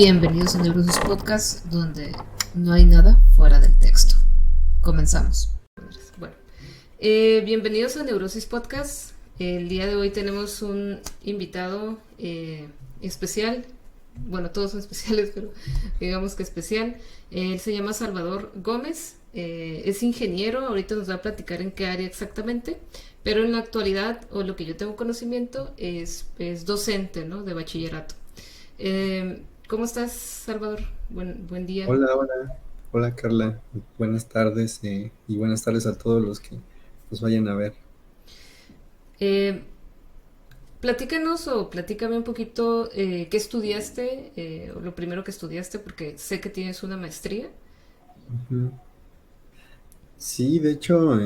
Bienvenidos a Neurosis Podcast, donde no hay nada fuera del texto. Comenzamos. Bueno, bienvenidos a Neurosis Podcast. El día de hoy tenemos un invitado especial. Bueno, todos son especiales, pero digamos que especial. Él se llama Salvador Gómez. Es ingeniero. Ahorita nos va a platicar en qué área exactamente. Pero en la actualidad, o lo que yo tengo conocimiento, es docente, ¿no? De bachillerato. ¿Cómo estás, Salvador? Buen día. Hola, hola, hola Carla, buenas tardes y buenas tardes a todos los que nos vayan a ver. Eh, Platícanos o platícame un poquito qué estudiaste, o lo primero que estudiaste, porque sé que tienes una maestría. Ujú. Sí, de hecho,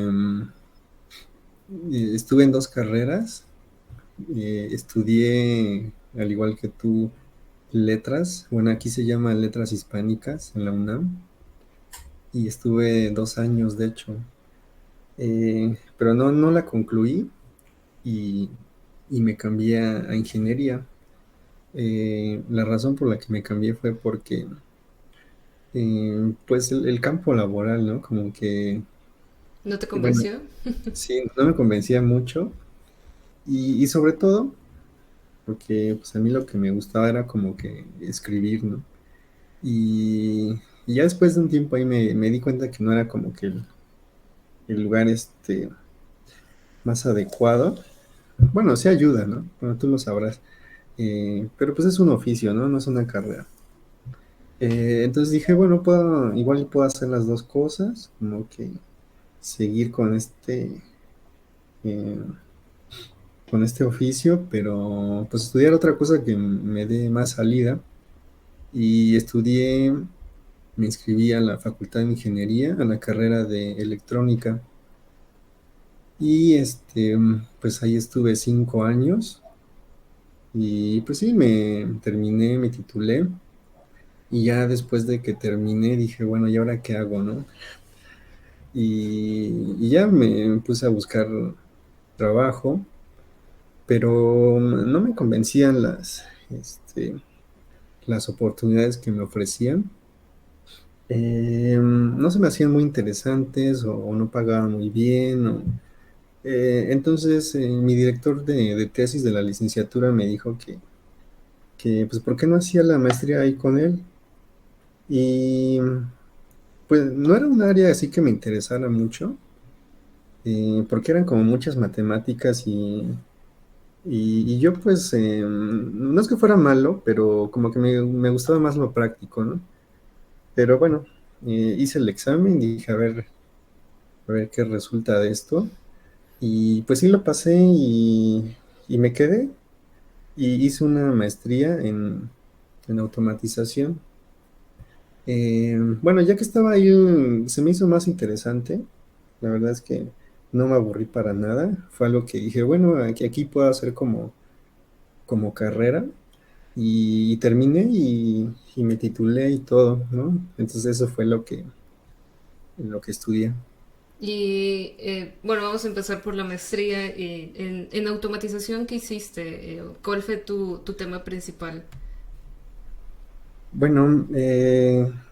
estuve en dos carreras. Estudié, al igual que tú, letras. Bueno, aquí se llama letras hispánicas en la UNAM y estuve 2 años, de hecho. Pero no la concluí y, y me cambié a ingeniería. La razón por la que me cambié fue porque pues el campo laboral, ¿no? Como que, ¿No te bueno, convenció? sí, no me convencía mucho y sobre todo porque pues a mí lo que me gustaba era como que escribir, ¿no? Y ya después de un tiempo ahí me di cuenta que no era como que el lugar más adecuado. Bueno, sí ayuda, ¿no? Bueno, tú lo sabrás. Pero pues es un oficio, ¿no? No es una carrera. Entonces dije, bueno, igual puedo hacer las dos cosas, como que seguir eh, con este oficio, pero pues estudiar otra cosa que me dé más salida. Y me inscribí a la Facultad de Ingeniería, a la carrera de electrónica. Y pues ahí estuve 5 años. Y pues sí, me titulé. Y ya después de que terminé, dije, bueno, ¿y ahora qué hago, no? Y ya me puse a buscar trabajo, pero no me convencían las oportunidades que me ofrecían. No se me hacían muy interesantes o no pagaban muy bien. Entonces, mi director de tesis de la licenciatura me dijo que, pues, ¿por qué no hacía la maestría ahí con él? Y pues no era un área así que me interesara mucho, porque eran como muchas matemáticas y yo pues, no es que fuera malo, pero como que me gustaba más lo práctico, ¿no? Pero bueno, hice el examen y dije, a ver qué resulta de esto. Y pues sí lo pasé y me quedé y hice una maestría en automatización. Bueno, ya que estaba ahí, se me hizo más interesante. La verdad es que no me aburrí para nada. Fue algo que dije, bueno, aquí puedo hacer como carrera. Y terminé y me titulé y todo, ¿no? Entonces eso fue lo que estudié. Y bueno, vamos a empezar por la maestría. En automatización, ¿qué hiciste? ¿Cuál fue tu tema principal? Bueno,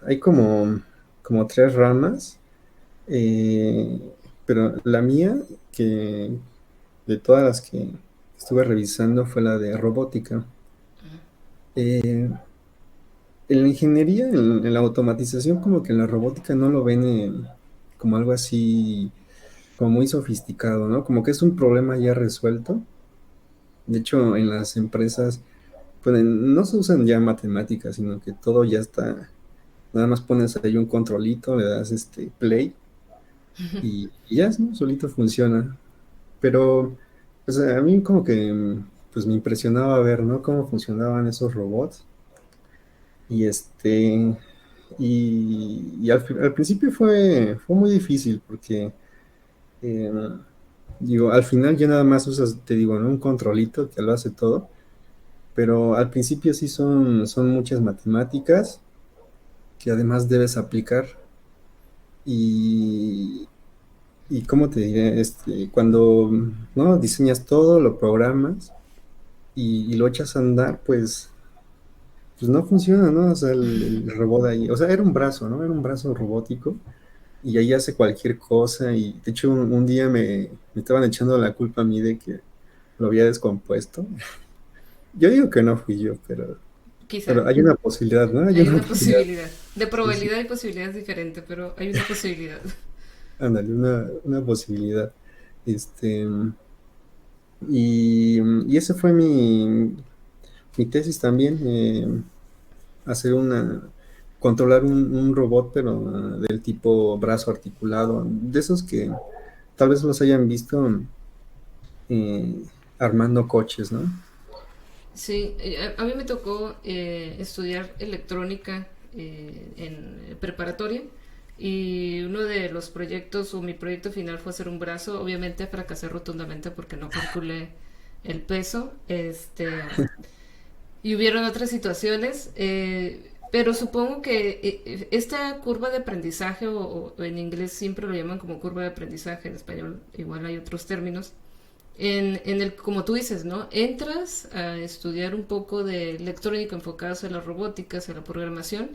hay como tres ramas, eh, pero la mía, que de todas las que estuve revisando, fue la de robótica. Eh, en la ingeniería, en la automatización, como que en la robótica no lo ven como algo así, como muy sofisticado, ¿no? Como que es un problema ya resuelto. De hecho, en las empresas, pues no se usan ya matemáticas, sino que todo ya está, nada más pones ahí un controlito, le das play y ya, ¿no? Solito funciona. Pero, pues a mí como que, pues me impresionaba ver, ¿no? Cómo funcionaban esos robots. Y al principio fue muy difícil porque, eh, digo, al final ya nada más usas, te digo, ¿no? Un controlito que lo hace todo. Pero al principio sí son muchas matemáticas que además debes aplicar y, y ¿cómo te diré? Cuando no diseñas todo, lo programas y lo echas a andar, pues pues no funciona, ¿no? O sea, el robot ahí, o sea, era un brazo, ¿no? Era un brazo robótico y ahí hace cualquier cosa y de hecho un día me estaban echando la culpa a mí de que lo había descompuesto. Yo digo que no fui yo, Quizá. pero hay una posibilidad, ¿no? Hay Hay una una posibilidad. posibilidad. De Sí, sí, probabilidad y posibilidad es diferente, pero hay una posibilidad. ándale, una posibilidad. Este, y ese fue mi tesis también, hacer controlar un robot, pero del tipo brazo articulado, de esos que tal vez los hayan visto eh, armando coches, ¿no? Sí, a mí me tocó estudiar electrónica en preparatoria y uno de los proyectos o mi proyecto final fue hacer un brazo. Obviamente fracasé rotundamente porque no calculé el peso. Y hubieron otras situaciones, pero supongo que esta curva de aprendizaje, o en inglés siempre lo llaman como curva de aprendizaje, en español igual hay otros términos, en el, como tú dices, ¿no? Entras a estudiar un poco de electrónica enfocada hacia la robótica, hacia la programación,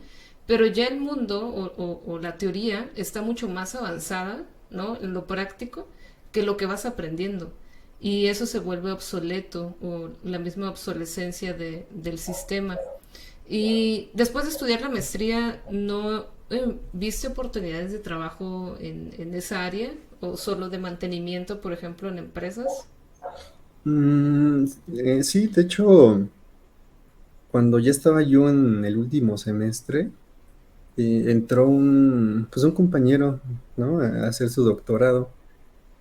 pero ya el mundo o la teoría está mucho más avanzada, ¿no? En lo práctico, que lo que vas aprendiendo. Y eso se vuelve obsoleto o la misma obsolescencia del sistema. Y después de estudiar la maestría, ¿no viste oportunidades de trabajo en esa área? ¿O solo de mantenimiento, por ejemplo, en empresas? Mm, sí, de hecho, cuando ya estaba yo en el último semestre, entró pues un compañero, ¿no? A hacer su doctorado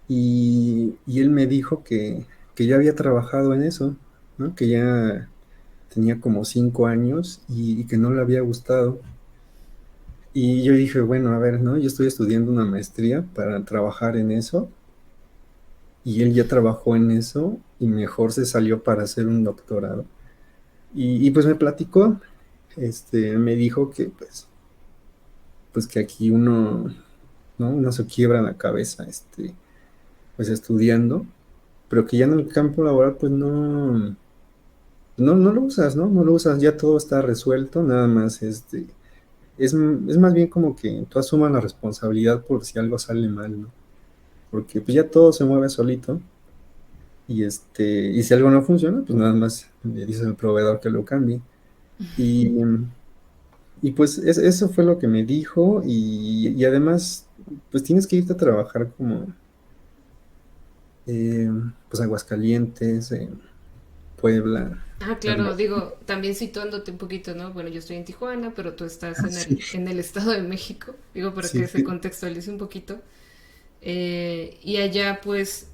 y él me dijo que ya había trabajado en eso, ¿no? Que ya tenía como 5 años y que no le había gustado. Y yo dije, bueno, a ver, ¿no? Yo estoy estudiando una maestría para trabajar en eso y él ya trabajó en eso y mejor se salió para hacer un doctorado. Y pues me platicó, me dijo que pues que aquí uno, ¿no? Uno se quiebra la cabeza, pues estudiando, pero que ya en el campo laboral pues no lo usas, ¿no? No lo usas, ya todo está resuelto, nada más, es más bien como que tú asumas la responsabilidad por si algo sale mal, ¿no? Porque pues ya todo se mueve solito y si algo no funciona, pues nada más le dices al proveedor que lo cambie. Y, y pues eso fue lo que me dijo y además, pues tienes que irte a trabajar como, eh, pues Aguascalientes, Puebla, Ah, claro, Hermosillo. digo, también situándote un poquito, ¿no? Bueno, yo estoy en Tijuana, pero tú estás Sí, en el Estado de México, digo, para sí, que se sí, contextualice un poquito. Y allá, pues,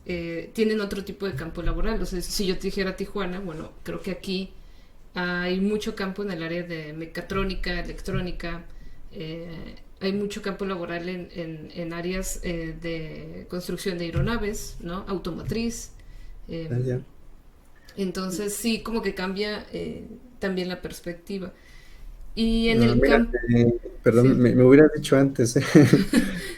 tienen otro tipo de campo laboral. O sea, si yo te dijera Tijuana, bueno, creo que aquí hay mucho campo en el área de mecatrónica, electrónica. Hay mucho campo laboral en áreas de construcción de aeronaves, ¿no? Automotriz. Eh, allá. entonces sí, como que cambia también la perspectiva. Y en No, el mira, campo, perdón, sí, me hubiera dicho antes,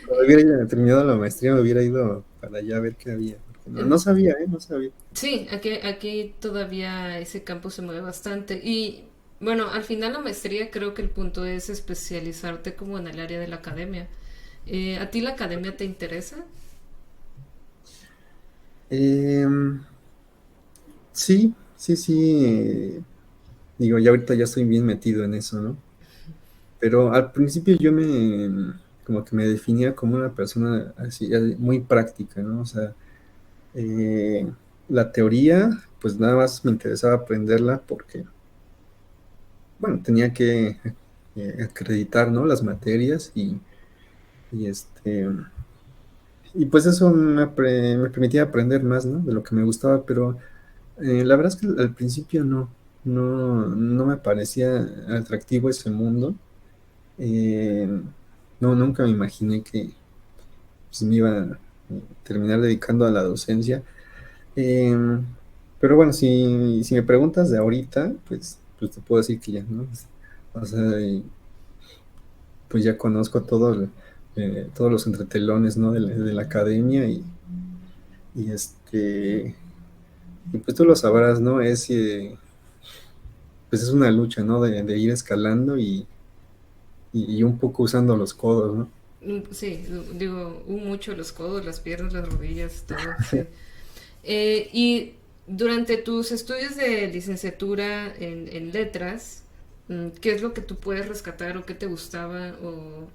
cuando hubiera terminado la maestría me hubiera ido para allá a ver qué había, porque no sabía, no sabía. sí, aquí todavía ese campo se mueve bastante. Y bueno, al final la maestría creo que el punto es especializarte como en el área de la academia. ¿A ti la academia te interesa? Em, sí, sí, sí, digo, ya ahorita ya estoy bien metido en eso, ¿no? Pero al principio como que me definía como una persona así, muy práctica, ¿no? O sea, eh, la teoría, pues nada más me interesaba aprenderla porque, bueno, tenía que acreditar, ¿no? Las materias y y pues eso me permitía aprender más, ¿no? De lo que me gustaba, pero la verdad es que al principio no me parecía atractivo ese mundo. Eh, no, nunca me imaginé que pues, me iba a terminar dedicando a la docencia. Eh, pero bueno, si me preguntas de ahorita, pues te puedo decir que ya, ¿no? O sea, pues ya conozco todos los entretelones, ¿no? De la academia y y pues tú lo sabrás, ¿no? pues es una lucha, ¿no? De ir escalando y un poco usando los codos, ¿no? Sí, digo, mucho los codos, las piernas, las rodillas, todo, sí. Y durante tus estudios de licenciatura en letras, ¿qué es lo que tú puedes rescatar o qué te gustaba? ¿O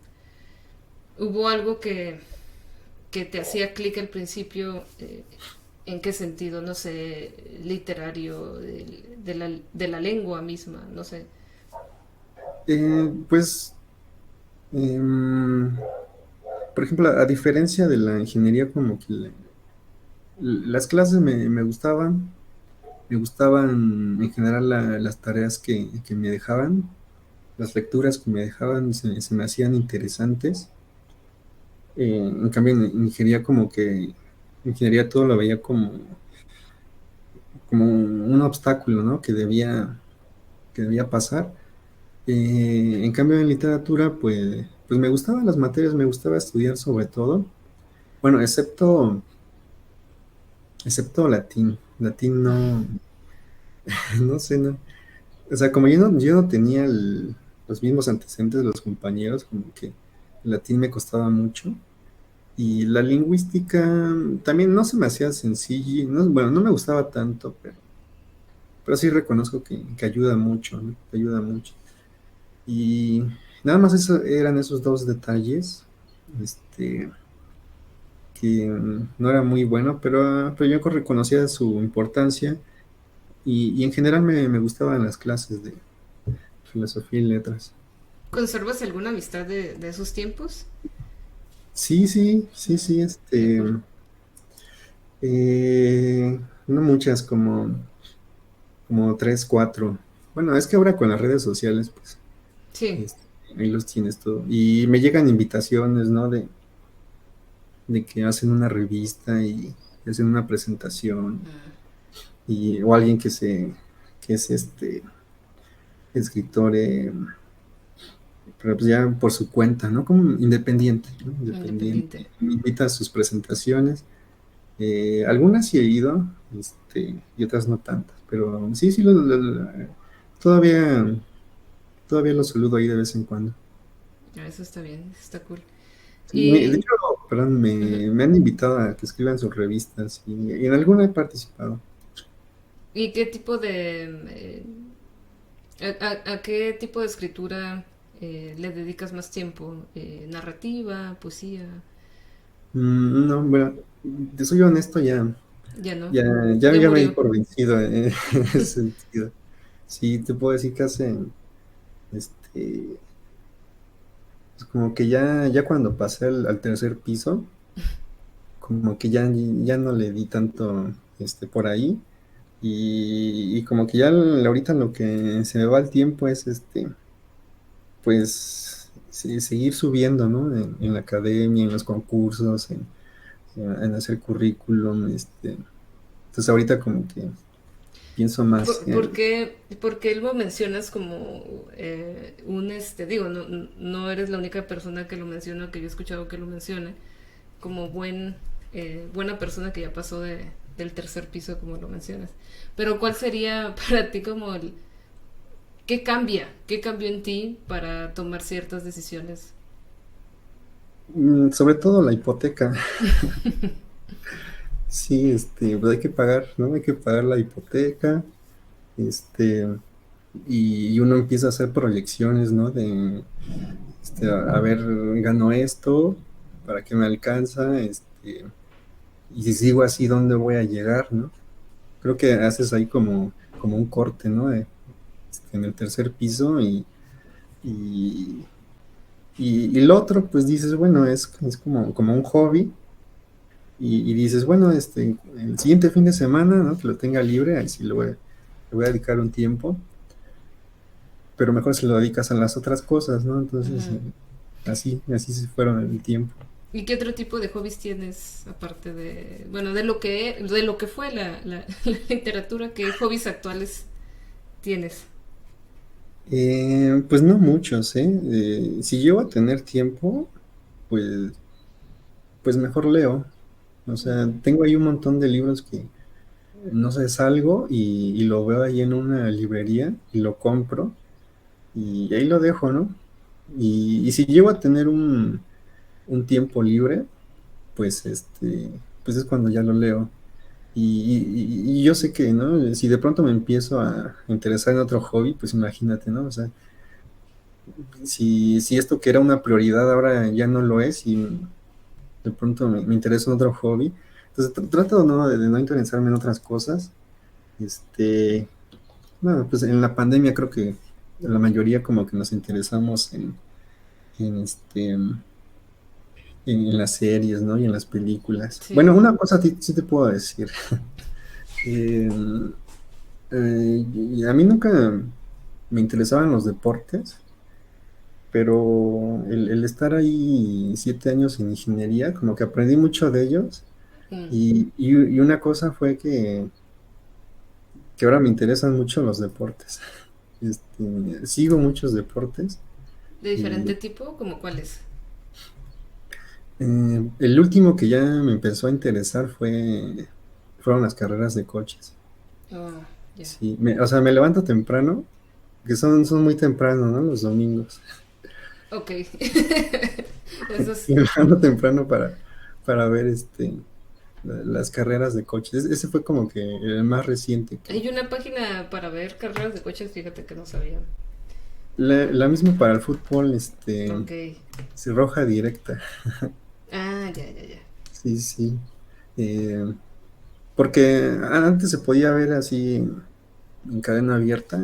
hubo algo que te hacía clic al principio? ¿En qué sentido? No sé, literario, de la lengua misma, no sé. Pues, em, por ejemplo, a diferencia de la ingeniería, como que las clases me gustaban en general las tareas que me dejaban, las lecturas que me dejaban se me hacían interesantes. En cambio, en ingeniería como que, ingeniería todo lo veía como un obstáculo, ¿no? Que debía pasar. En cambio, en literatura, pues me gustaban las materias, me gustaba estudiar sobre todo. Bueno, excepto latín. Latín no, no sé, no. O sea, como yo no tenía los mismos antecedentes de los compañeros, como que el latín me costaba mucho. Y la lingüística también no se me hacía sencilla, bueno, no me gustaba tanto, pero sí reconozco que ayuda mucho, ¿no? Que ayuda mucho. Y nada más eran esos dos detalles, este, que no era muy bueno, pero yo reconocía su importancia y en general me gustaban las clases de filosofía y letras. ¿Conservas alguna amistad de esos tiempos? Sí, sí, sí, sí, Qué cool. no muchas, como tres, cuatro. Bueno, es que ahora con las redes sociales, pues, Sí. este, ahí los tienes todo. Y me llegan invitaciones, ¿no? De que hacen una revista y hacen una presentación, o alguien que es escritor, pero pues ya por su cuenta, ¿no? Como independiente, ¿no? Independiente. Independiente. Me invita a sus presentaciones. Algunas sí he ido, y otras no tantas, pero sí, sí, todavía, todavía los saludo ahí de vez en cuando. Ah, eso está bien, eso está cool. Sí, de Y, hecho, perdón, ujú. me han invitado a que escriban sus revistas y en alguna he participado. ¿Y qué tipo de... a qué tipo de escritura le dedicas más tiempo? ¿Narrativa, poesía? No, bueno, te soy honesto, Ya no, ya, ya ya me di murió. por vencido en ese sentido. Sí, te puedo decir que este, pues como que ya cuando pasé al tercer piso, como que ya no le di tanto por ahí. Y como que ya ahorita lo que se me va el tiempo es pues sí, seguir subiendo, ¿no? En la academia, en los concursos, en hacer currículum, entonces ahorita como que pienso más Por qué lo mencionas como digo, no, no eres la única persona que lo menciona, que yo he escuchado que lo mencione, como buena persona que ya pasó del tercer piso, como lo mencionas. Pero ¿cuál sería para ti como el... ¿Qué cambia? ¿Qué cambió en ti para tomar ciertas decisiones? sobre todo la hipoteca. Sí, pues hay que pagar, ¿no? Hay que pagar la hipoteca, este, y uno empieza a hacer proyecciones, ¿no? A ver, gano esto, ¿para qué me alcanza? Y si sigo así, ¿dónde voy a llegar, no? Creo que haces ahí como un corte, ¿no? En el tercer piso y, y lo otro, pues dices, bueno, es como un hobby y dices, bueno, el siguiente fin de semana, ¿no? Que lo tenga libre, ahí sí le voy a dedicar un tiempo, pero mejor se lo dedicas a las otras cosas, ¿no? Entonces, Ujú. así se fueron el tiempo. ¿Y qué otro tipo de hobbies tienes aparte de, bueno, de lo que fue la literatura? ¿Qué hobbies actuales tienes? Pues no muchos, ¿eh? Si llego a tener tiempo, pues mejor leo. O sea, tengo ahí un montón de libros no sé, salgo y lo veo ahí en una librería y lo compro y ahí lo dejo, ¿no? Y si llego a tener un tiempo libre, pues pues es cuando ya lo leo. Y yo sé que, ¿no? Si de pronto me empiezo a interesar en otro hobby, pues imagínate, ¿no? O sea, si esto que era una prioridad ahora ya no lo es y de pronto me interesa en otro hobby, entonces trato, ¿no? De no interesarme en otras cosas. Este, bueno, pues en la pandemia creo que la mayoría como que nos interesamos en en las series, ¿no? Y en las películas. Bueno, Sí. una cosa sí te puedo decir. Eh, y a mí nunca me interesaban los deportes, pero el estar ahí 7 años en ingeniería, como que aprendí mucho de ellos. Mm. Y una cosa fue que ahora me interesan mucho los deportes. Sigo muchos deportes. ¿De diferente Y, tipo? ¿Como cuáles? el último que ya me empezó a interesar fueron las carreras de coches. Oh, ya. Sí, o sea, me levanto temprano, que son muy temprano, ¿no? Los domingos. Ok. Eso es. Me levanto temprano para ver las carreras de coches. Ese fue como que el más reciente Hay una página para ver carreras de coches, fíjate que no sabía. la misma para el fútbol, Ok. sí, roja directa. Ah, ya, ya, ya. Sí, sí. Eh, Porque antes se podía ver así en cadena abierta,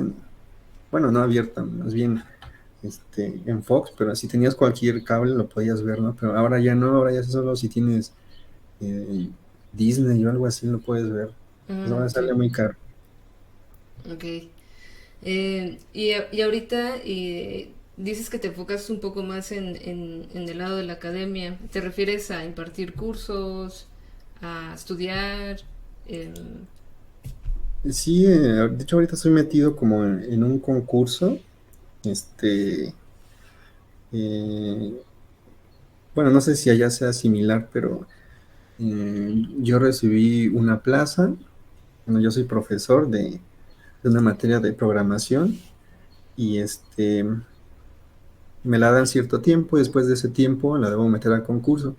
bueno, no abierta, más bien en Fox, pero si tenías cualquier cable lo podías ver, ¿no? Pero ahora ya no, ahora ya solo si tienes eh, Disney o algo así lo puedes ver. Pues ahora Sí, sale muy caro. ok. Y ahorita dices que te enfocas un poco más en el lado de la academia. ¿Te refieres a impartir cursos, a estudiar? Em, Sí, de hecho ahorita estoy metido como en un concurso, este, eh, bueno, no sé si allá sea similar, pero yo recibí una plaza. Bueno, yo soy profesor de una materia de programación y me la dan cierto tiempo y después de ese tiempo la debo meter al concurso.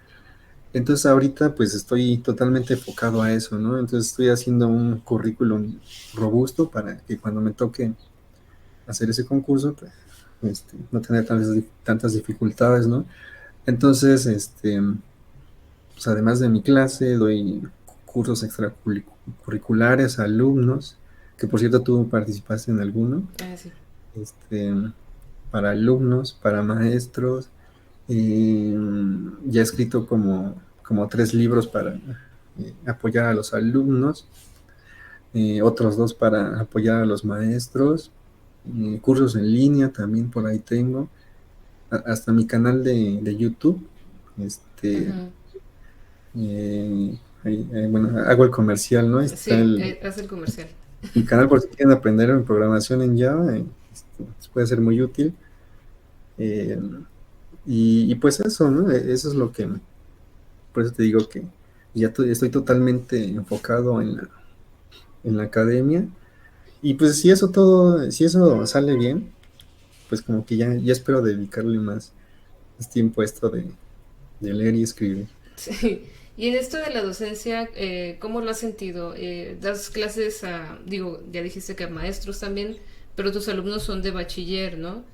Entonces ahorita pues estoy totalmente enfocado a eso, ¿no? Entonces estoy haciendo un currículum robusto para que cuando me toque hacer ese concurso, pues no tener tantas dificultades, ¿no? Entonces, pues además de mi clase, doy cursos extracurriculares a alumnos, que por cierto tú participaste en alguno, sí. este, para alumnos, para maestros. Ya he escrito como 3 libros para apoyar a los alumnos, otros 2 para apoyar a los maestros, cursos en línea también por ahí tengo, hasta mi canal de YouTube. Este, Ujú. bueno, hago el comercial, ¿no? Está Sí, haz el comercial. mi canal por si quieren aprender en programación en Java, pues puede ser muy útil. Eh, y pues eso, ¿no? Eso es lo que, por eso te digo que ya estoy totalmente enfocado en la academia. Y pues si eso sale bien, pues como que ya espero dedicarle más tiempo a esto de leer y escribir. Sí. Y en esto de la docencia, ¿cómo lo has sentido? Das clases a, digo, ya dijiste que a maestros también, pero tus alumnos son de bachiller, ¿no?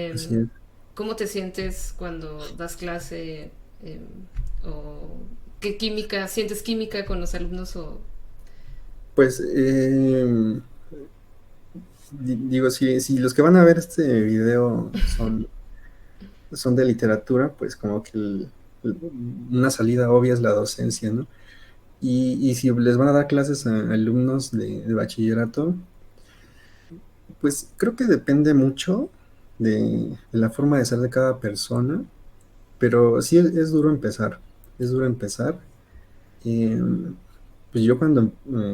Así Em, es. ¿Cómo te sientes cuando das clase? Em, ¿O qué química, sientes química con los alumnos? O... Pues digo, si los que van a ver este video son de literatura, pues como que una salida obvia es la docencia, ¿no? Y si les van a dar clases a alumnos de bachillerato, pues creo que depende mucho de la forma de ser de cada persona, pero sí es duro empezar, es duro empezar. Eh, pues yo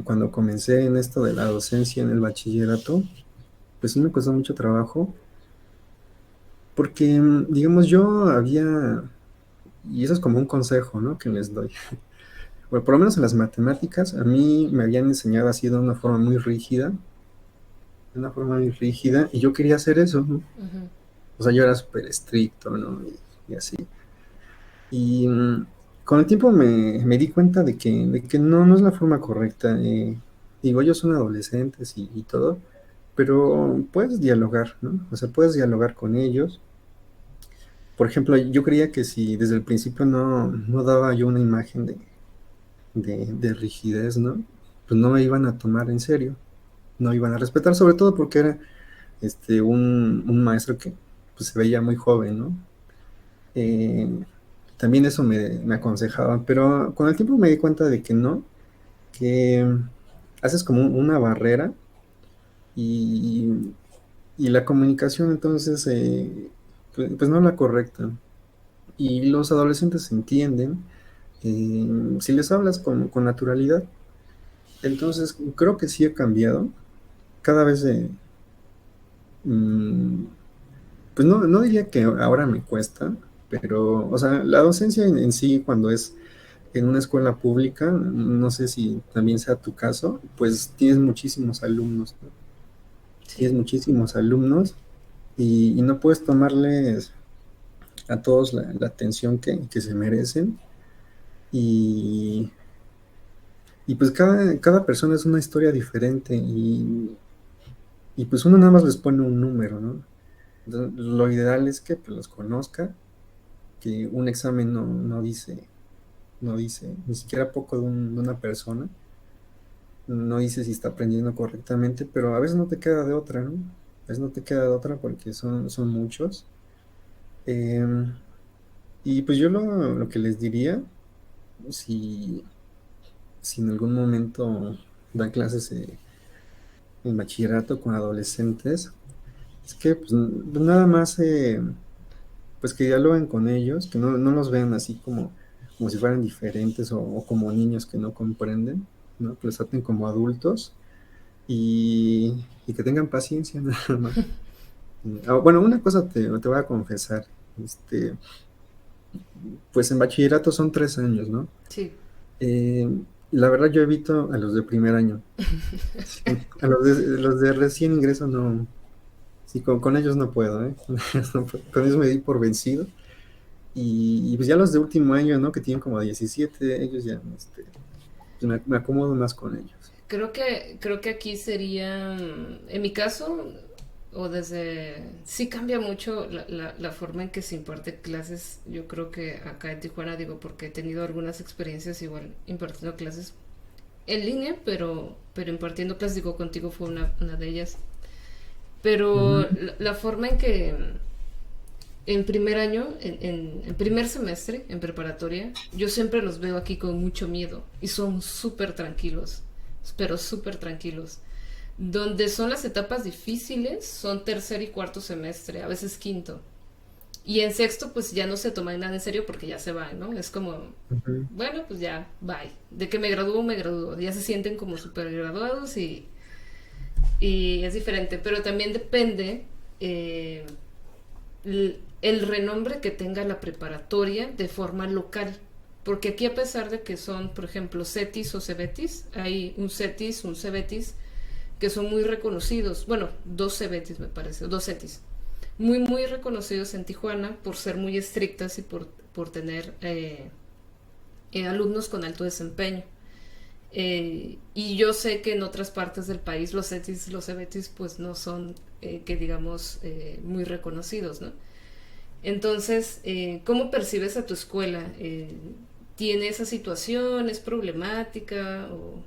cuando comencé en esto de la docencia en el bachillerato, pues sí me costó mucho trabajo, porque digamos yo había, y eso es como un consejo, ¿no? Que les doy. bueno, por lo menos en las matemáticas, a mí me habían enseñado así de una forma muy rígida, y yo quería hacer eso, ¿no? Ujú. O sea, yo era súper estricto, ¿no? Y así. Y con el tiempo me di cuenta de que no, no es la forma correcta. Digo, ellos son adolescentes y todo, pero puedes dialogar, ¿no? O sea, puedes dialogar con ellos. Por ejemplo, yo creía que si desde el principio no daba yo una imagen de rigidez, ¿no? Pues no me iban a tomar en serio, no iban a respetar, sobre todo porque era un maestro que pues, se veía muy joven, ¿no? Eh, También eso me aconsejaba, pero con el tiempo me di cuenta de que no, que haces como una barrera y, y la comunicación entonces pues no es la correcta. Y los adolescentes entienden si les hablas con naturalidad. Entonces creo que sí he cambiado. Cada vez, mm, pues no diría que ahora me cuesta, pero, o sea, la docencia en sí cuando es en una escuela pública, no sé si también sea tu caso, pues tienes muchísimos alumnos, ¿no? Sí. Tienes muchísimos alumnos y no puedes tomarles a todos la atención que se merecen y, y pues cada persona es una historia diferente y pues uno nada más les pone un número, ¿no? Entonces, lo ideal es que pues, los conozca, que un examen no dice ni siquiera poco de una persona, no dice si está aprendiendo correctamente, pero a veces no te queda de otra, ¿no? A veces no te queda de otra porque son muchos. Em, y pues yo lo que les diría, si, si en algún momento dan clases en bachillerato con adolescentes, es que pues, nada más pues que dialoguen con ellos, que no los vean así como si fueran diferentes o como niños que no comprenden, ¿no? Que los traten como adultos y que tengan paciencia nada más. Bueno, una cosa te voy a confesar. Este, pues en bachillerato son 3 años, ¿no? Sí. Eh, la verdad yo evito a los de primer año. Sí, a los de recién ingreso no. Sí, con ellos no puedo, ¿eh? Con ellos me di por vencido. Y pues ya los de último año, ¿no? Que tienen como 17 ellos ya, pues me acomodo más con ellos. Creo que aquí sería, en mi caso, o desde... Sí cambia mucho la forma en que se imparte clases. Yo creo que acá en Tijuana, digo, porque he tenido algunas experiencias igual impartiendo clases en línea, pero impartiendo clases, digo, contigo fue una de ellas. Pero Ujú. la forma en que en primer año, en primer semestre, en preparatoria, yo siempre los veo aquí con mucho miedo y son súper tranquilos, pero súper tranquilos. Donde son las etapas difíciles son tercer y cuarto semestre, a veces quinto. Y en sexto pues ya no se toman nada en serio porque ya se van, ¿no? Es como, Ujú. bueno, pues ya, bye. De que me gradúo, me gradúo. Ya se sienten como súper graduados y es diferente. Pero también depende eh, el renombre que tenga la preparatoria de forma local. Porque aquí a pesar de que son, por ejemplo, CETIS o CEBETIS, hay un CETIS, un CEBETIS, que son muy reconocidos. Bueno, dos CEBETIS me parece, dos CETIS. Muy, muy reconocidos en Tijuana por ser muy estrictas y por tener alumnos con alto desempeño. Y yo sé que en otras partes del país los CETIS, los CEBETIS, pues no son, que digamos, muy reconocidos, ¿no? Entonces, ¿cómo percibes a tu escuela? ¿Tiene esa situación? ¿Es problemática? O...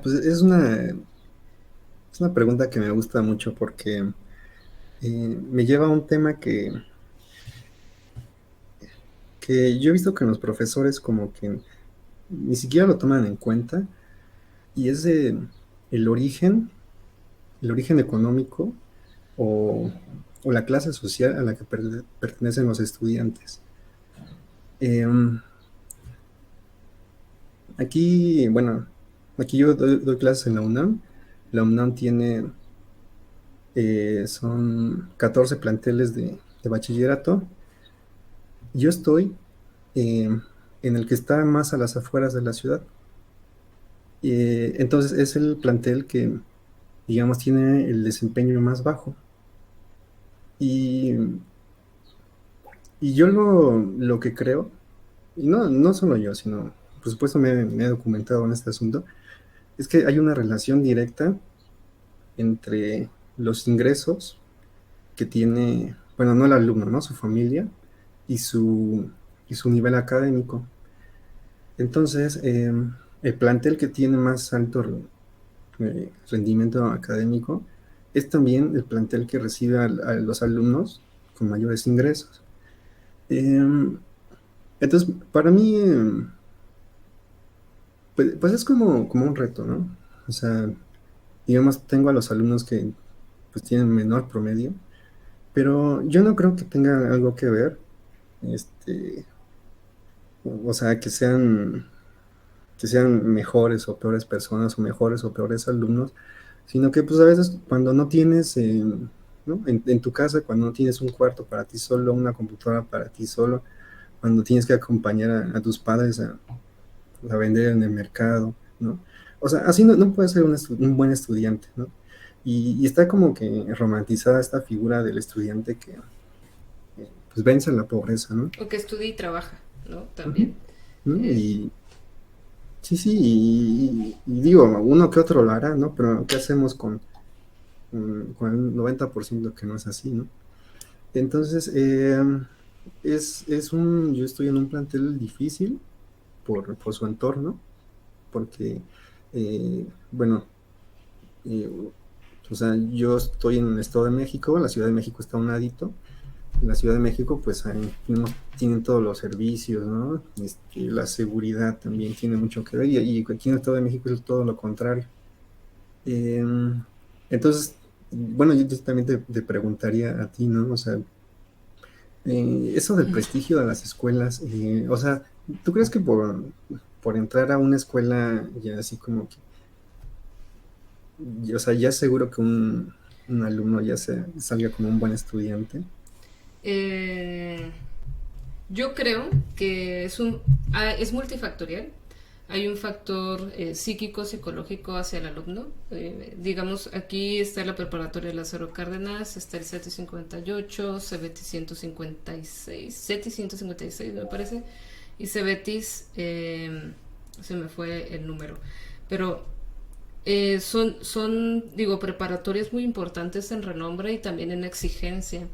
Pues es una pregunta que me gusta mucho porque me lleva a un tema que yo he visto que los profesores como que ni siquiera lo toman en cuenta y es el origen, el origen económico o, o la clase social a la que pertenecen los estudiantes. Em, Aquí, bueno, aquí yo doy clases en la UNAM. La UNAM tiene, son 14 planteles de bachillerato. Yo estoy en el que está más a las afueras de la ciudad. Entonces es el plantel que, digamos, tiene el desempeño más bajo. Y, y yo lo que creo, y no solo yo, sino, por supuesto, me he documentado en este asunto, es que hay una relación directa entre los ingresos que tiene, bueno, no el alumno, ¿no? Su familia y y su nivel académico. Entonces, el plantel que tiene más alto rendimiento académico es también el plantel que recibe a los alumnos con mayores ingresos. Eh, entonces, para mí, pues es como un reto, ¿no? O sea, digamos, tengo a los alumnos que pues tienen menor promedio, pero yo no creo que tenga algo que ver, este, o sea, que sean mejores o peores personas o mejores o peores alumnos, sino que pues a veces cuando no tienes, ¿no? En tu casa, cuando no tienes un cuarto para ti solo, una computadora para ti solo, cuando tienes que acompañar a tus padres a vender en el mercado, ¿no? O sea, así no puedes ser un buen estudiante, ¿no? Y está como que romantizada esta figura del estudiante que pues vence la pobreza, ¿no? O que estudia y trabaja, ¿no? Ujú, También. ¿no? Eh, Sí, y digo, uno que otro lo hará, ¿no? Pero ¿qué hacemos con el 90% que no es así, ¿no? Entonces, yo estoy en un plantel difícil por su entorno, porque, bueno, eh, o sea, yo estoy en el Estado de México, la Ciudad de México está a un ladito. En la Ciudad de México, pues ahí tienen todos los servicios, ¿no? La seguridad también tiene mucho que ver, y aquí en el Estado de México es todo lo contrario. Eh, entonces, bueno, yo también te preguntaría a ti, ¿no? O sea, eso del prestigio de las escuelas, o sea, ¿tú crees que por entrar a una escuela ya así como que, o sea, ya seguro que un alumno ya salga como un buen estudiante? eh, yo creo que es multifactorial. Hay un factor psíquico, psicológico hacia el alumno. Digamos, aquí está la preparatoria de Lázaro Cárdenas, está el CETI 58, CEBETI 156, CETI 156 me parece, y CEBETIS, se me fue el número. Pero digo, preparatorias muy importantes en renombre y también en exigencia.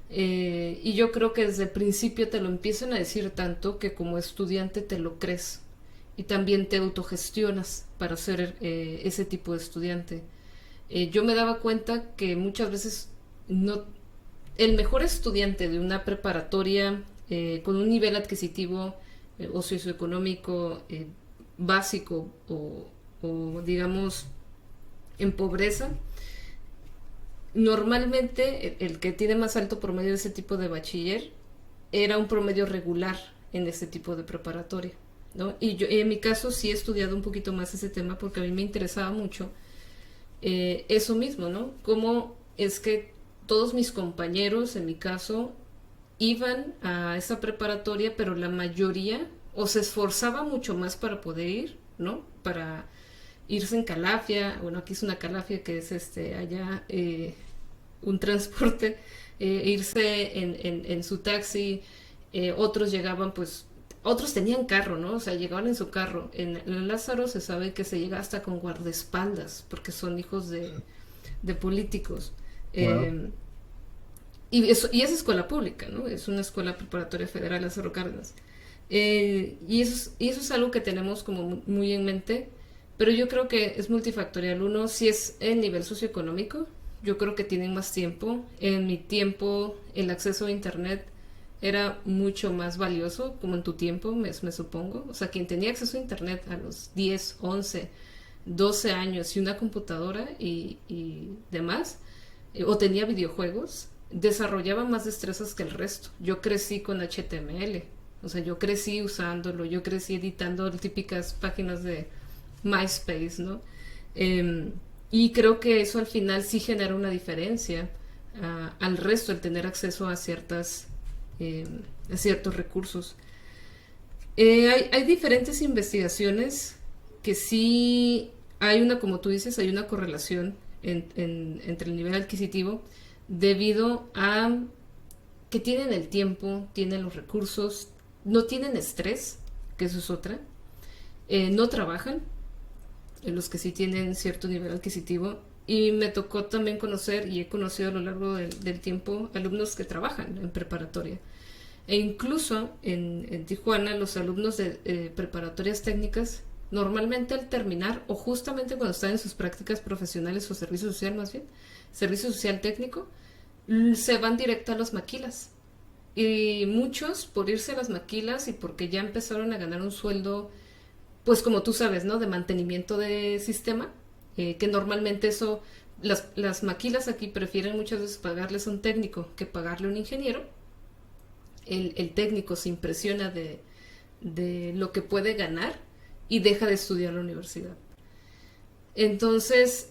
Y yo creo que desde el principio te lo empiezan a decir tanto que como estudiante te lo crees y también te autogestionas para ser ese tipo de estudiante. Yo me daba cuenta que muchas veces no, el mejor estudiante de una preparatoria con un nivel adquisitivo o socioeconómico básico o digamos en pobreza, normalmente el que tiene más alto promedio de ese tipo de bachiller era un promedio regular en ese tipo de preparatoria, ¿no? Y yo en mi caso sí he estudiado un poquito más ese tema porque a mí me interesaba mucho eso mismo, ¿no? Cómo es que todos mis compañeros, en mi caso, iban a esa preparatoria, pero la mayoría o se esforzaba mucho más para poder ir, ¿no? Para irse en Calafia, bueno, aquí es una Calafia que es allá un transporte, irse en su taxi, otros llegaban pues, otros tenían carro, ¿no? O sea, llegaban en su carro. En Lázaro se sabe que se llega hasta con guardaespaldas, porque son hijos de políticos. Wow. Eh, y es escuela pública, ¿no? Es una escuela preparatoria federal, Lázaro Cárdenas. Y eso es algo que tenemos como muy en mente, pero yo creo que es multifactorial. Uno, si es el nivel socioeconómico, yo creo que tienen más tiempo. En mi tiempo, el acceso a Internet era mucho más valioso, como en tu tiempo, me supongo. O sea, quien tenía acceso a Internet a los 10 11 12 años y una computadora y demás, o tenía videojuegos, desarrollaba más destrezas que el resto. Yo crecí con HTML, o sea, yo crecí usándolo, yo crecí editando típicas páginas de MySpace, ¿no? Eh, y creo que eso al final sí genera una diferencia al resto, el tener acceso a a ciertos recursos. Hay diferentes investigaciones que sí hay una, como tú dices, hay una correlación entre el nivel adquisitivo debido a que tienen el tiempo, tienen los recursos, no tienen estrés, que eso es otra, no trabajan, los que sí tienen cierto nivel adquisitivo. Y me tocó también conocer, y he conocido a lo largo del tiempo, alumnos que trabajan en preparatoria. E incluso en Tijuana, los alumnos de preparatorias técnicas, normalmente al terminar, o justamente cuando están en sus prácticas profesionales o servicio social más bien, servicio social técnico, se van directo a las maquilas. Y muchos, por irse a las maquilas y porque ya empezaron a ganar un sueldo, pues como tú sabes, ¿no? De mantenimiento de sistema, que normalmente eso, las maquilas aquí prefieren muchas veces pagarles a un técnico que pagarle a un ingeniero. El técnico se impresiona de lo que puede ganar y deja de estudiar en la universidad. Entonces,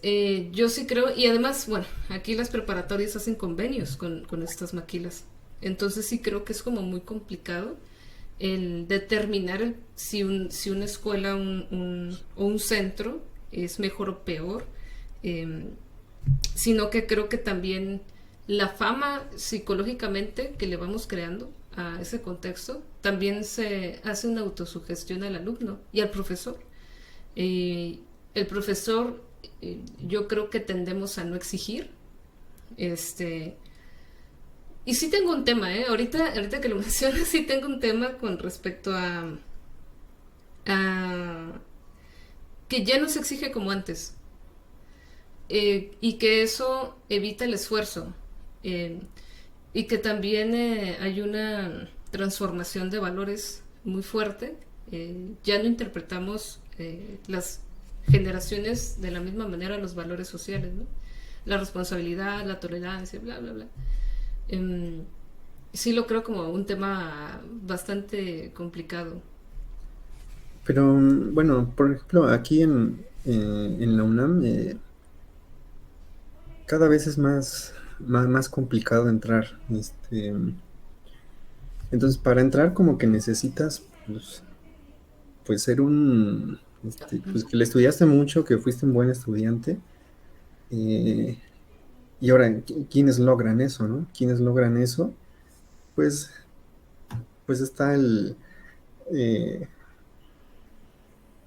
yo sí creo, y además, bueno, aquí las preparatorias hacen convenios con estas maquilas. Entonces sí creo que es como muy complicado el determinar si una escuela o un centro es mejor o peor, eh, sino que creo que también la fama psicológicamente que le vamos creando a ese contexto, también se hace una autosugestión al alumno y al profesor. El profesor, yo creo que tendemos a no exigir, este, y sí tengo un tema, ¿eh? Ahorita que lo mencionas, sí tengo un tema con respecto a que ya no se exige como antes, y que eso evita el esfuerzo, eh, y que también hay una transformación de valores muy fuerte. Ya no interpretamos las generaciones de la misma manera los valores sociales, ¿no? La responsabilidad, la tolerancia, bla, bla, bla. Eh, sí lo creo como un tema bastante complicado. Pero bueno, por ejemplo, aquí en la UNAM cada vez es más complicado entrar. Entonces, para entrar como que necesitas, pues ser pues que le estudiaste mucho, que fuiste un buen estudiante. eh, y ahora, ¿quiénes logran eso, no? ¿Quiénes logran eso? Pues, pues está eh,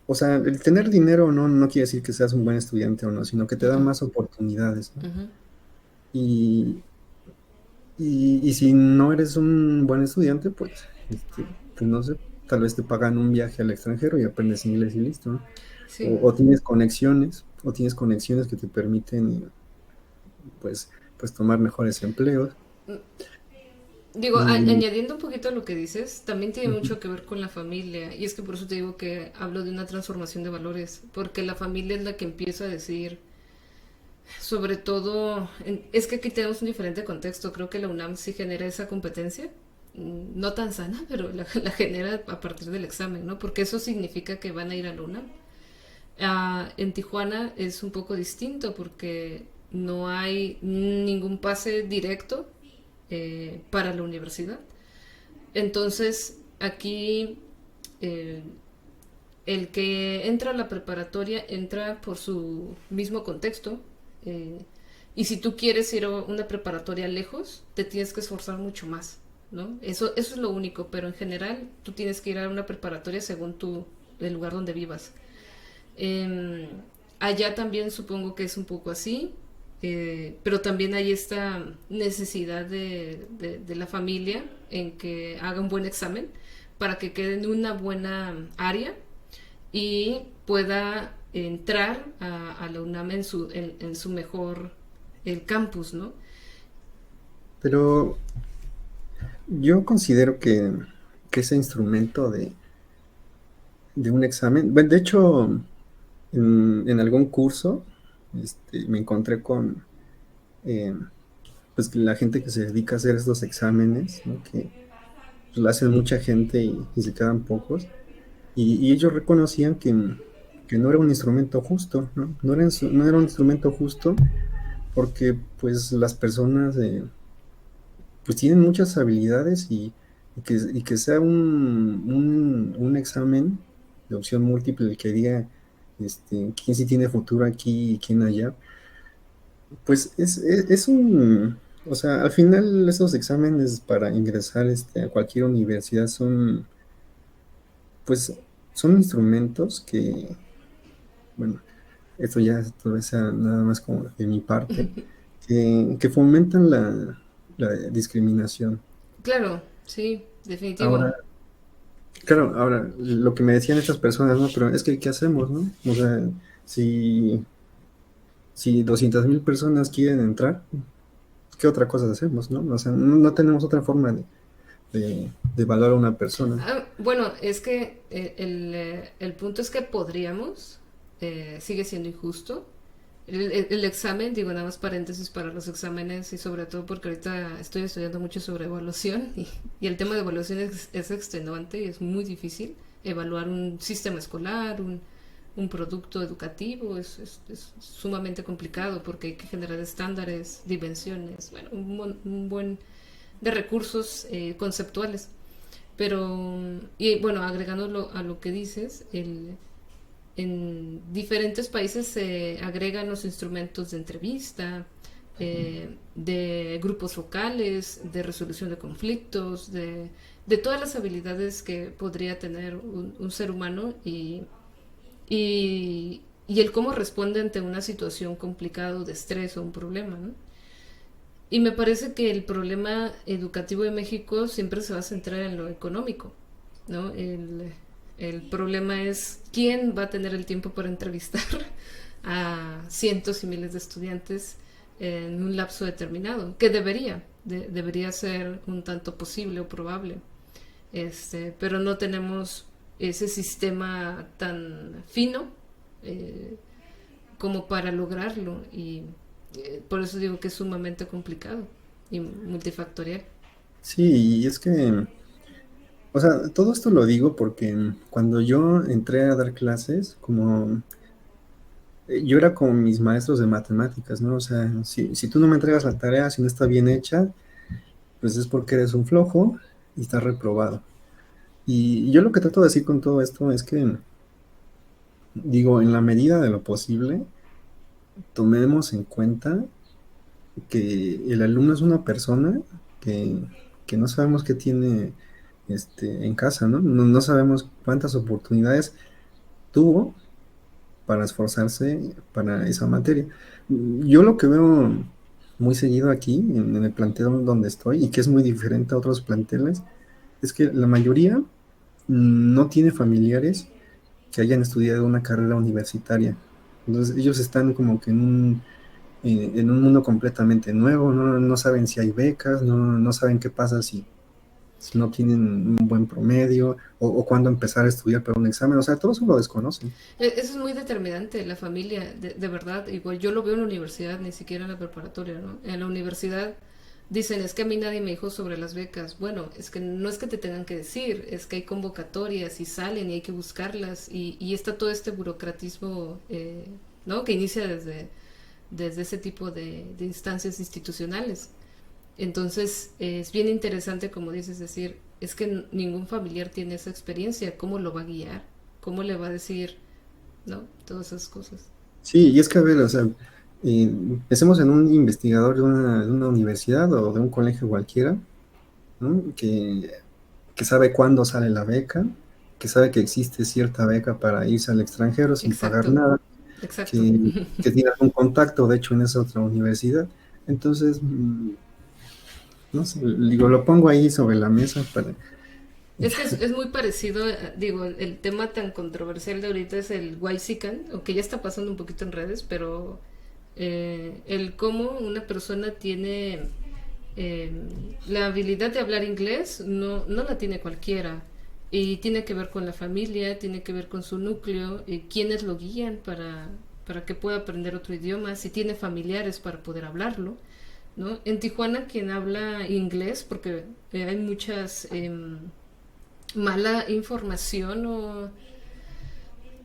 o sea, el tener dinero no quiere decir que seas un buen estudiante o no, sino que te da Ujú, más oportunidades, ¿no? ujú. Y, y si no eres un buen estudiante, pues no sé, tal vez te pagan un viaje al extranjero y aprendes inglés y listo, ¿no? Sí. O tienes conexiones que te permiten, pues, pues tomar mejores empleos. Digo, Y, añadiendo un poquito a lo que dices, también tiene ujú, mucho que ver con la familia. Y es que por eso te digo que hablo de una transformación de valores. Porque la familia es la que empieza a decir, sobre todo, es que aquí tenemos un diferente contexto. Creo que la UNAM sí genera esa competencia. No tan sana, pero la genera a partir del examen, ¿no? Porque eso significa que van a ir a la UNAM. En Tijuana es un poco distinto porque no hay ningún pase directo para la universidad. Entonces, aquí eh, el que entra a la preparatoria entra por su mismo contexto. eh, y si tú quieres ir a una preparatoria lejos, te tienes que esforzar mucho más, ¿no? Eso es lo único, pero en general tú tienes que ir a una preparatoria según el lugar donde vivas. Eh, Allá también supongo que es un poco así, pero también hay esta necesidad de la familia en que haga un buen examen para que quede en una buena área y pueda entrar a la UNAM en su mejor el campus, ¿no? pero yo considero que ese instrumento de un examen, bueno, de hecho, en algún curso, me encontré con eh, pues la gente que se dedica a hacer estos exámenes, ¿no? Que pues, lo hacen mucha gente y se quedan pocos. Y ellos reconocían que no era un instrumento justo, ¿no? No era un instrumento justo porque pues las personas pues tienen muchas habilidades y que sea un examen de opción múltiple el que diga quién sí tiene futuro aquí y quién allá, pues es un, o sea, al final esos exámenes para ingresar a cualquier universidad son, pues, son instrumentos que, bueno, esto ya tal vez sea nada más como de mi parte, que fomentan la discriminación. Claro, sí, definitivo. Ahora, claro, ahora lo que me decían estas personas, ¿no? Pero es que, ¿qué hacemos, no? O sea, si, si 200,000 personas quieren entrar, ¿qué otra cosa hacemos, no? O sea, no tenemos otra forma de evaluar a una persona. Bueno, es que el punto es que podríamos, sigue siendo injusto. El examen, digo nada más paréntesis para los exámenes y sobre todo porque ahorita estoy estudiando mucho sobre evaluación y el tema de evaluación es extenuante y es muy difícil evaluar un sistema escolar, un producto educativo, es sumamente complicado porque hay que generar estándares, dimensiones, bueno, un buen de recursos conceptuales. Pero, y bueno, agregándolo a lo que dices, en diferentes países se agregan los instrumentos de entrevista, de grupos focales, de resolución de conflictos, de todas las habilidades que podría tener un ser humano y el cómo responde ante una situación complicada de estrés o un problema, ¿no? Y me parece que el problema educativo de México siempre se va a centrar en lo económico, ¿no? El problema es quién va a tener el tiempo para entrevistar a cientos y miles de estudiantes en un lapso determinado, que debería ser un tanto posible o probable, pero no tenemos ese sistema tan fino eh, como para lograrlo y por eso digo que es sumamente complicado y multifactorial. Sí, y es que, o sea, todo esto lo digo porque cuando yo entré a dar clases, como yo era como mis maestros de matemáticas, ¿no? O sea, si tú no me entregas la tarea, si no está bien hecha, pues es porque eres un flojo y estás reprobado. Y yo lo que trato de decir con todo esto es que, digo, en la medida de lo posible, tomemos en cuenta que el alumno es una persona que, que no sabemos qué tiene en casa, ¿no? No sabemos cuántas oportunidades tuvo para esforzarse para esa materia. Yo lo que veo muy seguido aquí, en el plantel donde estoy, y que es muy diferente a otros planteles, es que la mayoría no tiene familiares que hayan estudiado una carrera universitaria. Entonces ellos están como que en un mundo completamente nuevo, no saben si hay becas, no saben qué pasa si no tienen un buen promedio o cuándo empezar a estudiar para un examen, o sea, todo eso lo desconocen. Eso es muy determinante, la familia, de verdad. Igual yo lo veo en la universidad, ni siquiera en la preparatoria, ¿no? En la universidad dicen, es que a mí nadie me dijo sobre las becas. Bueno, es que no es que te tengan que decir, es que hay convocatorias y salen y hay que buscarlas y está todo este burocratismo, ¿no? Que inicia desde ese tipo de instancias institucionales. Entonces es bien interesante, como dices, decir, es que ningún familiar tiene esa experiencia, ¿cómo lo va a guiar? ¿Cómo le va a decir, no? Todas esas cosas. Sí, y es que, a ver, o sea, pensemos en un investigador de una universidad o de un colegio cualquiera, ¿no? Que sabe cuándo sale la beca, que sabe que existe cierta beca para irse al extranjero sin pagar Exacto, nada, exacto. que tiene algún contacto, de hecho, en esa otra universidad. Entonces, no sé, digo, lo pongo ahí sobre la mesa para... Es que es muy parecido, digo, el tema tan controversial de ahorita es el Waisican, aunque ya está pasando un poquito en redes, pero el cómo una persona tiene eh, la habilidad de hablar inglés, no la tiene cualquiera. Y tiene que ver con la familia, tiene que ver con su núcleo, quiénes lo guían para que pueda aprender otro idioma, si tiene familiares para poder hablarlo. ¿No? En Tijuana quien habla inglés, porque hay muchas mala información o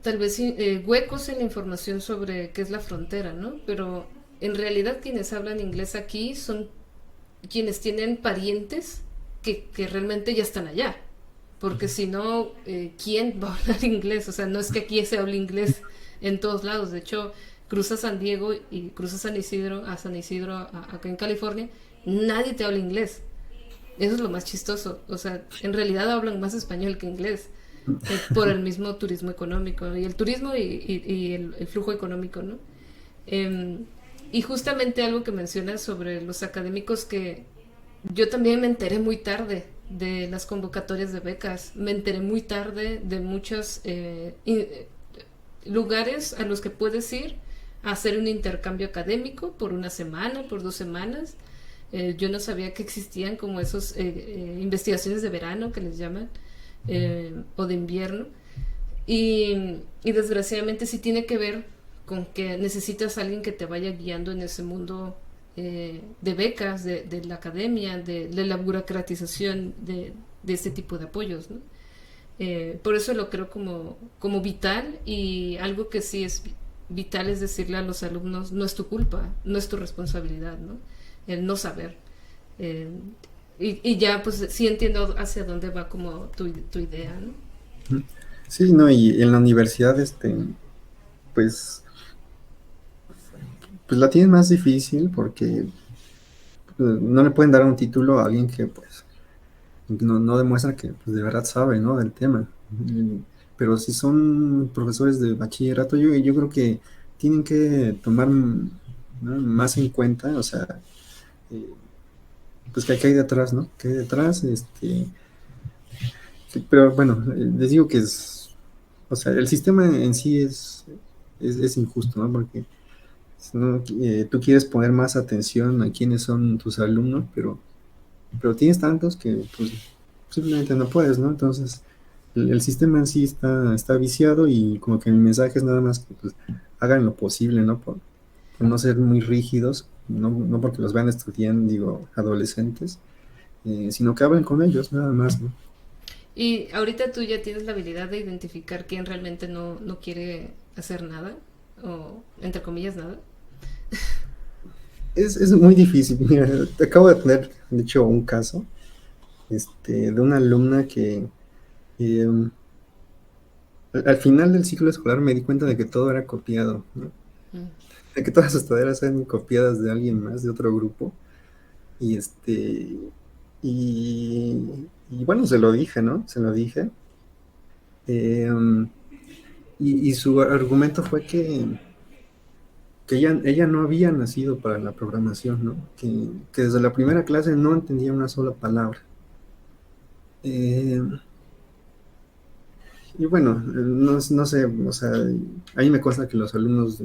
tal vez huecos en la información sobre qué es la frontera, ¿no? Pero en realidad quienes hablan inglés aquí son quienes tienen parientes que realmente ya están allá. Porque si no, ¿quién va a hablar inglés? O sea, no es que aquí se hable inglés en todos lados. De hecho, cruzas San Diego y cruzas San Isidro acá en California, nadie te habla inglés. Eso es lo más chistoso. O sea, en realidad hablan más español que inglés, por el mismo turismo económico y el turismo y el flujo económico, ¿no? Eh, y justamente algo que mencionas sobre los académicos, que yo también me enteré muy tarde de las convocatorias de becas, me enteré muy tarde de muchos lugares a los que puedes ir a hacer un intercambio académico por una semana, por 2 semanas. Yo no sabía que existían como esos investigaciones de verano que les llaman, o de invierno. Y desgraciadamente sí tiene que ver con que necesitas a alguien que te vaya guiando en ese mundo de becas, de la academia, de la burocratización de este tipo de apoyos, ¿no? Por eso lo creo como vital, y algo que sí es vital es decirle a los alumnos, no es tu culpa, no es tu responsabilidad, ¿no? El no saber. Eh, y ya pues sí entiendo hacia dónde va como tu idea, ¿no? Sí, no, y en la universidad, pues, pues la tienen más difícil porque no le pueden dar un título a alguien que, pues, no demuestra que pues, de verdad sabe, ¿no? Del tema. Pero si son profesores de bachillerato, yo creo que tienen que tomar, ¿no? Más en cuenta, o sea, eh, pues que hay detrás, ¿no? Que hay detrás, sí, pero bueno, les digo que o sea, el sistema en sí es injusto, ¿no? Porque si no, tú quieres poner más atención a quiénes son tus alumnos, pero tienes tantos que pues simplemente no puedes, ¿no? Entonces, el sistema en sí está viciado, y como que mi mensaje es nada más que pues, hagan lo posible, ¿no? Por no ser muy rígidos, no porque los vean estudiando, digo, adolescentes, sino que hablen con ellos, nada más, ¿no? Y ahorita tú ya tienes la habilidad de identificar quién realmente no quiere hacer nada, o entre comillas nada. Es muy difícil. Mira, acabo de tener, de hecho, un caso de una alumna que eh, al final del ciclo escolar me di cuenta de que todo era copiado, ¿no? Mm. De que todas sus tareas eran copiadas de alguien más, de otro grupo. Y y bueno, se lo dije, ¿no? Se lo dije. Eh, y su argumento fue que ella no había nacido para la programación, ¿no? Que desde la primera clase no entendía una sola palabra. Eh, y bueno, no sé, o sea, a mí me consta que los alumnos,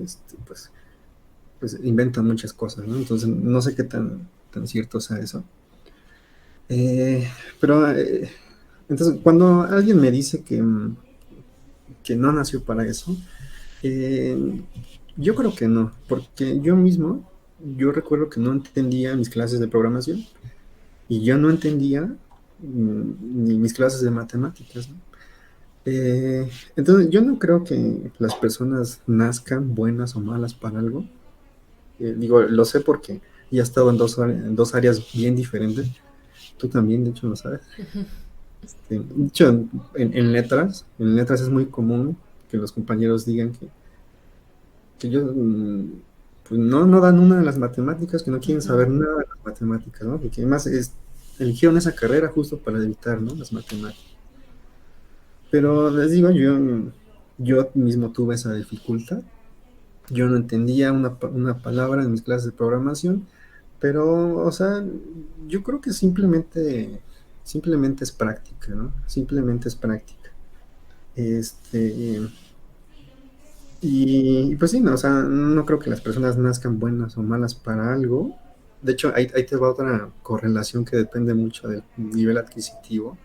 pues inventan muchas cosas, ¿no? Entonces, no sé qué tan cierto sea eso. Eh, pero, entonces, cuando alguien me dice que no nació para eso, eh, yo creo que no, porque yo recuerdo que no entendía mis clases de programación, y yo no entendía ni mis clases de matemáticas, ¿no? Entonces, yo no creo que las personas nazcan buenas o malas para algo. Digo, lo sé porque ya he estado en dos áreas bien diferentes. Tú también, de hecho, lo sabes. De hecho, en letras es muy común que los compañeros digan que ellos pues no dan una de las matemáticas, que no quieren Ujú. saber nada de las matemáticas, ¿no? Porque además eligieron esa carrera justo para evitar, ¿no? Las matemáticas. Pero les digo, yo mismo tuve esa dificultad. Yo no entendía una palabra en mis clases de programación, pero, o sea, yo creo que simplemente es práctica, ¿no? Simplemente es práctica. Este, y pues sí, no, o sea, no creo que las personas nazcan buenas o malas para algo. De hecho, ahí te va otra correlación que depende mucho del nivel adquisitivo.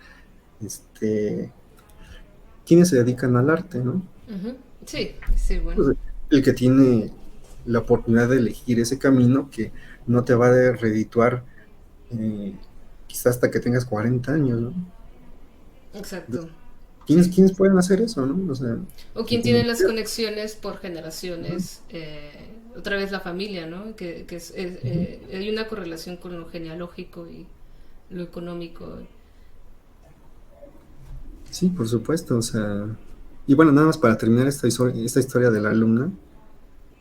Este, ¿Quiénes se dedican al arte, no? Ujú. Sí, sí, bueno. Pues, el que tiene la oportunidad de elegir ese camino que no te va a redituar, eh, quizás hasta que tengas 40 años, ¿no? Exacto. ¿Quiénes, Sí. quiénes pueden hacer eso, no? O sea, O quien quien tiene tiene las dinero. conexiones por Ujú, generaciones, otra vez la familia, ¿no? Que ujú. hay una correlación con lo genealógico, y lo económico. Sí, por supuesto, o sea, y bueno, nada más para terminar esta historia de la alumna,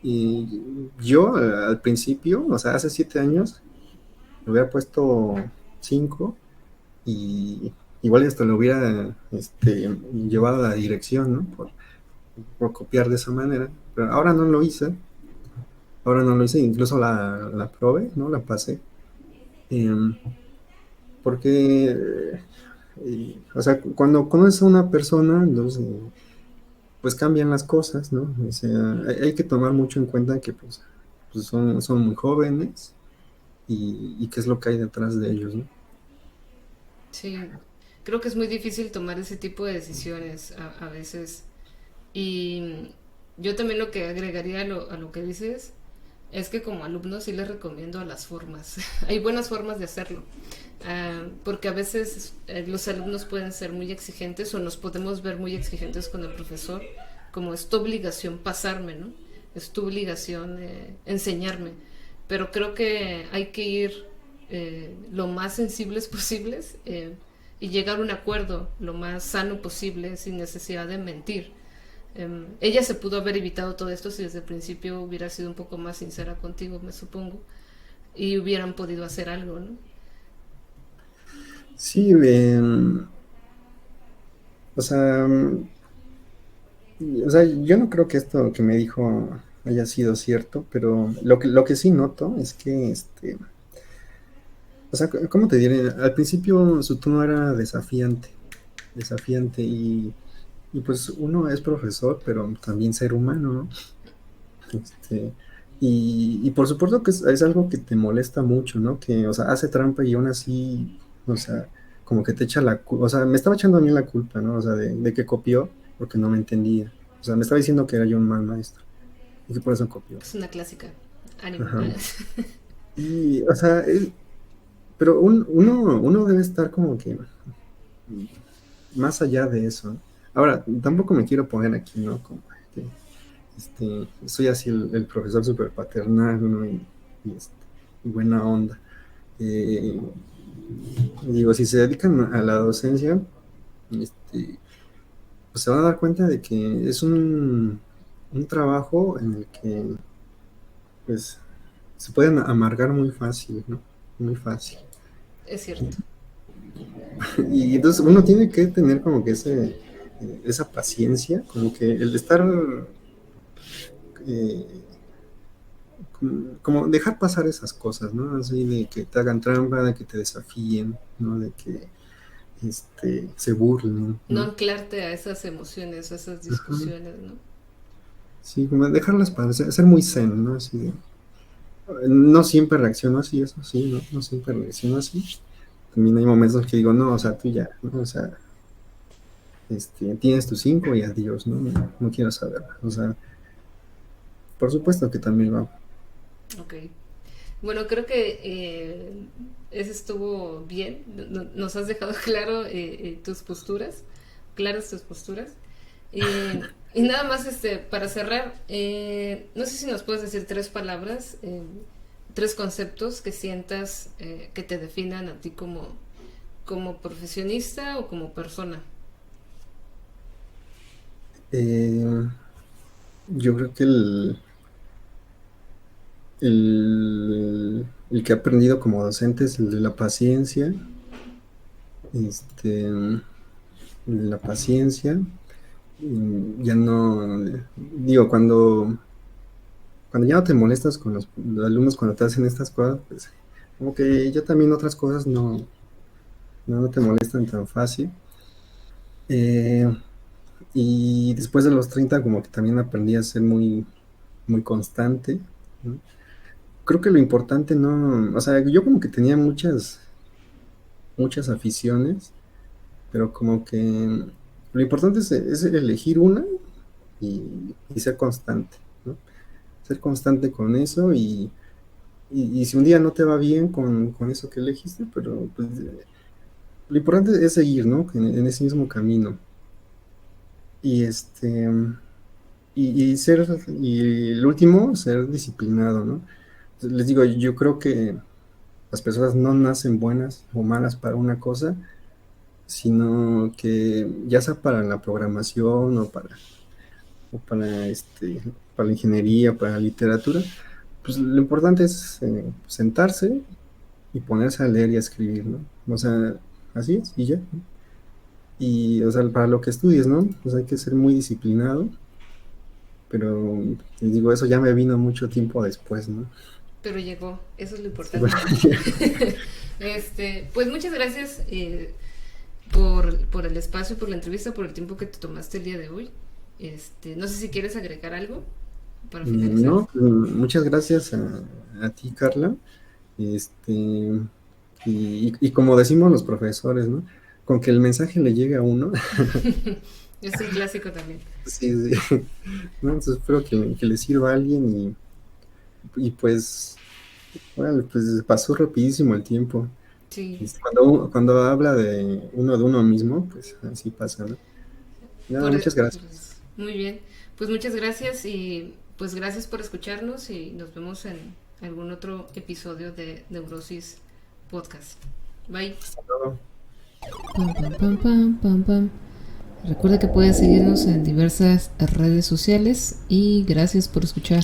y yo al principio, o sea, hace 7 años, me hubiera puesto 5 y igual hasta lo hubiera llevado a la dirección, ¿no? Por copiar de esa manera, pero ahora no lo hice, incluso la probé, ¿no? La pasé, em, porque, o sea, cuando conoces a una persona, entonces pues cambian las cosas, ¿no? O sea, hay que tomar mucho en cuenta que pues son muy jóvenes y qué es lo que hay detrás de ellos, ¿no? Sí, creo que es muy difícil tomar ese tipo de decisiones a veces. Y yo también lo que agregaría a lo que dices es que como alumno sí les recomiendo las formas. Hay buenas formas de hacerlo. Porque a veces los alumnos pueden ser muy exigentes o nos podemos ver muy exigentes con el profesor, como es tu obligación pasarme, ¿no? Es tu obligación enseñarme. Pero creo que hay que ir lo más sensibles posibles y llegar a un acuerdo lo más sano posible sin necesidad de mentir. Ella se pudo haber evitado todo esto si desde el principio hubiera sido un poco más sincera contigo, me supongo, y hubieran podido hacer algo, ¿no? Sí, o sea, o sea, yo no creo que esto que me dijo haya sido cierto, pero lo que sí noto es que, o sea, ¿cómo te diré? Al principio su tono era desafiante y pues uno es profesor, pero también ser humano, ¿no? Este, y por supuesto que es algo que te molesta mucho, ¿no? Que, o sea, hace trampa y aún así, o sea, como que te echa la culpa, o sea, me estaba echando a mí la culpa, ¿no? O sea, de que copió porque no me entendía. O sea, me estaba diciendo que era yo un mal maestro y que por eso copió. Es una clásica. Ánimo. Ajá. Y, o sea, pero uno debe estar como que más allá de eso, ¿no? Ahora, tampoco me quiero poner aquí, ¿no? Como que, soy así el profesor súper paternal, ¿no? Y buena onda. Eh, digo, si se dedican a la docencia, este, pues se van a dar cuenta de que es un trabajo en el que, pues, se pueden amargar muy fácil, ¿no? Muy fácil. Es cierto. Y entonces uno tiene que tener como que esa paciencia, como que el estar eh, como dejar pasar esas cosas, ¿no? Así de que te hagan trampa, de que te desafíen, ¿no? De que se burlen, No ¿no? anclarte a esas emociones, a esas Ajá. discusiones, ¿no? Sí, como dejarlas pasar, ser muy zen, ¿no? Así de, no siempre reacciono así, eso sí, ¿no? No siempre reacciono así. También hay momentos que digo, no, o sea, tú ya, ¿no? O sea, tienes tus 5 y adiós, ¿no? No quiero saber. O sea, por supuesto que también va. Ok. Bueno, creo que eso estuvo bien. Nos has dejado claro tus posturas, claras tus posturas. Y nada más para cerrar, no sé si nos puedes decir tres palabras, tres conceptos que sientas que te definan a ti como, como profesionista o como persona. Eh, yo creo que el que he aprendido como docente es el de la paciencia, la paciencia, ya no, digo, cuando ya no te molestas con los alumnos cuando te hacen estas cosas, pues como que ya también otras cosas no te molestan tan fácil. Eh, y después de los 30 como que también aprendí a ser muy constante, ¿no? Creo que lo importante no, o sea, yo como que tenía muchas aficiones, pero como que lo importante es elegir una y ser constante, ¿no? Ser constante con eso y si un día no te va bien con eso que elegiste, pero pues, lo importante es seguir, ¿no? En ese mismo camino. Y y el último, ser disciplinado, ¿no? Les digo, yo creo que las personas no nacen buenas o malas para una cosa, sino que ya sea para la programación o para la ingeniería, para la literatura, pues lo importante es sentarse y ponerse a leer y a escribir, ¿no? O sea, así es, y ya. Y, o sea, para lo que estudies, ¿no? Pues hay que ser muy disciplinado, pero les digo, eso ya me vino mucho tiempo después, ¿no? Pero llegó, eso es lo Sí, bueno, importante. ya. Pues muchas gracias por el espacio, por la entrevista, por el tiempo que te tomaste el día de hoy. No sé si quieres agregar algo para finalizar. No, muchas gracias a ti, Carla. Este, y como decimos los profesores, ¿no? Con que el mensaje le llegue a uno. Es un clásico también. Sí, sí. No, entonces espero que le sirva a alguien y pues, bueno, pues pasó rapidísimo el tiempo. Sí, Cuando habla de uno mismo, pues así pasa, ¿no? Nada, por, muchas por gracias. eso. Muy bien. Pues muchas gracias y pues gracias por escucharnos y nos vemos en algún otro episodio de Neurosis Podcast. Bye. Hasta luego. Pam, pam, pam, pam, pam, pam. Recuerda que puedes seguirnos en diversas redes sociales y gracias por escuchar.